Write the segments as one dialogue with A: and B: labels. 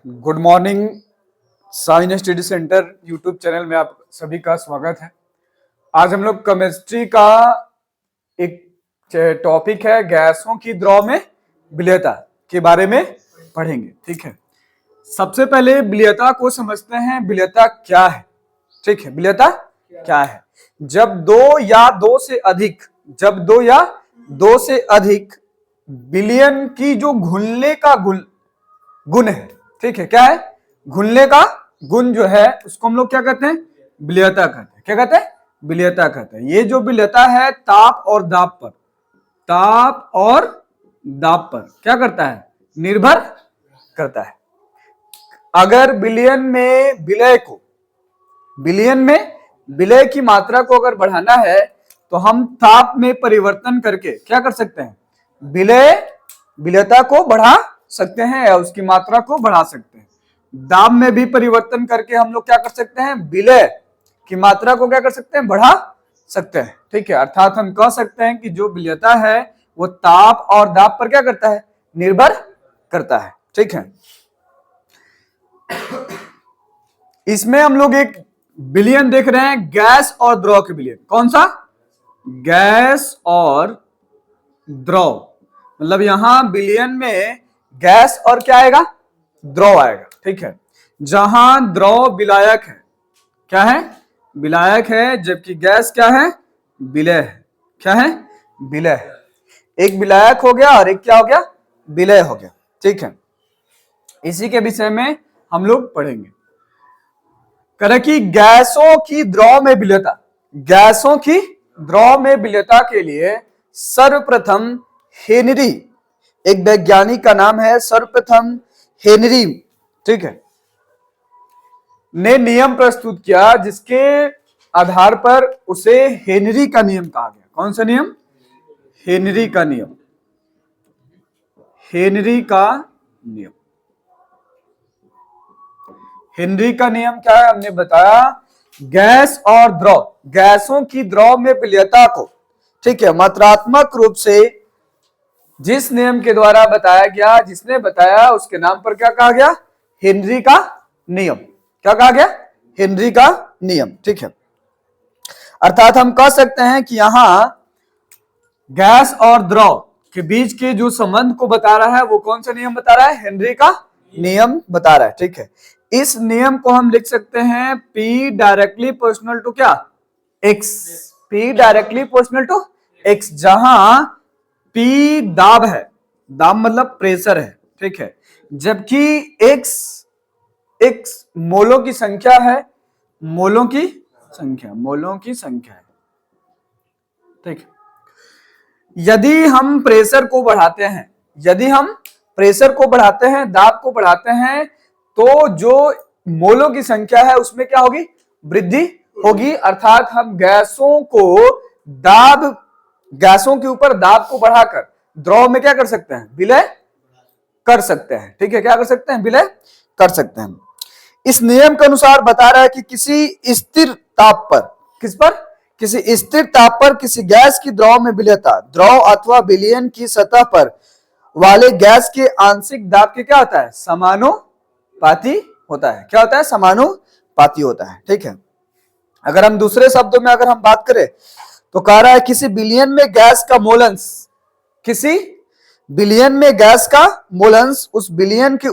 A: Good morning. Sign study centre YouTube channel में आप सभी का स्वागत है। आज हम लोग केमिस्ट्री का एक टॉपिक है गैसों की द्रव में विलेयता के बारे में पढ़ेंगे। ठीक है, सबसे पहले विलेयता को समझते हैं। विलेयता क्या है? ठीक है, विलेयता क्या है? जब दो से अधिक विलयन की जो घुलने का गुण है, ठीक है, क्या है? घुलने का गुण जो है उसको हम लोग क्या कहते हैं? विलेयता कहते हैं। क्या कहते हैं? विलेयता कहते हैं। ये जो विलेयता है ताप और दाब पर क्या करता है? निर्भर करता है। अगर विलयन में विलय की मात्रा को अगर बढ़ाना है तो हम ताप में परिवर्तन करके क्या कर सकते हैं? विलेयता को बढ़ा सकते हैं या उसकी मात्रा को बढ़ा सकते हैं। दाब में भी परिवर्तन करके हम लोग क्या कर सकते हैं? विलय की मात्रा को क्या कर सकते हैं? बढ़ा सकते हैं। ठीक है, अर्थात हम कह सकते हैं कि जो विलेयता है वो ताप और दाब पर क्या करता है? निर्भर करता है। ठीक है, इसमें हम लोग एक विलयन देख रहे हैं, गैस और द्रव के विलयन। कौन सा? गैस और द्रव। मतलब यहां विलयन में गैस और क्या आएगा? द्रव आएगा। ठीक है, जहां द्रव विलायक है, क्या है? विलायक है, जबकि गैस क्या है? विलय है। क्या है? विलय है। एक विलायक हो गया और एक क्या हो गया? विलय हो गया। ठीक है, इसी के विषय में हम लोग पढ़ेंगे। करें कि गैसों की द्रव में विलेयता, गैसों की द्रव में विलेयता के लिए सर्वप्रथम हेनरी, एक वैज्ञानिक का नाम है सर्वप्रथम हेनरी, ठीक है, ने नियम प्रस्तुत किया, जिसके आधार पर उसे हेनरी का नियम कहा गया। कौन सा नियम? हेनरी का नियम। हेनरी का नियम। हेनरी का नियम क्या है? हमने बताया गैस और द्रव, गैसों की द्रव में विलेयता को, ठीक है, मात्रात्मक रूप से जिस नियम के द्वारा बताया गया, जिसने बताया उसके नाम पर क्या कहा गया? हेनरी का नियम। क्या कहा गया? हेनरी का नियम। ठीक है, अर्थात हम कह सकते हैं कि यहां गैस और द्रव के बीच के जो संबंध को बता रहा है वो कौन सा नियम बता रहा है? हेनरी का नियम बता रहा है। ठीक है, इस नियम को हम लिख सकते हैं P डायरेक्टली प्रोपोर्शनल टू क्या? X। P directly proportional to X, जहां P दाब है, दाब मतलब प्रेशर है। ठीक है, जबकि X मोलों की संख्या है, मोलों की संख्या है। ठीक है, यदि हम प्रेशर को बढ़ाते हैं, दाब को बढ़ाते हैं, तो जो मोलों की संख्या है उसमें क्या होगी? वृद्धि होगी। अर्थात हम गैसों के ऊपर दाब को बढ़ाकर द्रव में क्या कर सकते हैं? विलय कर सकते हैं। ठीक है, क्या कर सकते हैं? विलय कर सकते हैं। इस नियम के अनुसार बता रहा है कि किसी स्थिर ताप पर किसी गैस की द्रव में विलेयता द्रव अथवा विलयन की सतह पर वाले गैस के आंशिक दाब के क्या होता है? समानुपाती होता है। क्या होता है? समानुपाती होता है। ठीक है, अगर हम दूसरे शब्दों में अगर हम बात करें तो कह रहा है किसी विलयन में गैस का मोलेंस उस विलयन के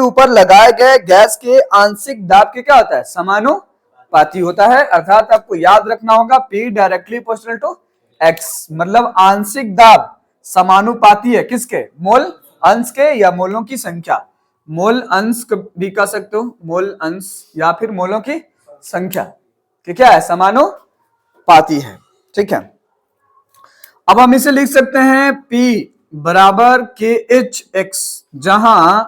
A: ऊपर लगाए गए गैस के आंशिक दाब के क्या होता है? समानुपाती होता है। अर्थात आपको याद रखना होगा P directly proportional to X, मतलब आंशिक दाब समानुपाती है किसके? मोल अंश के या मोलों की संख्या। मोल अंश भी कह सकते हो, मोल अंश या फिर मोलों की संख्या कि क्या है? समानुपाती है। ठीक है, अब हम इसे लिख सकते हैं P बराबर KH X, जहां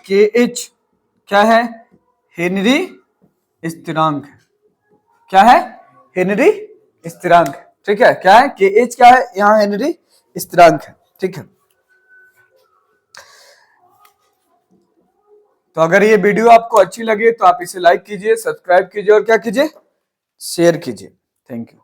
A: KH क्या है? हेनरी स्थिरांक है। क्या है? हेनरी स्थिरांक है। ठीक है, क्या है? KH क्या है? यहां हेनरी स्थिरांक है। ठीक है, तो अगर ये वीडियो आपको अच्छी लगे तो आप इसे लाइक कीजिए, सब्सक्राइब कीजिए और क्या कीजिए? शेयर कीजिए। Thank you.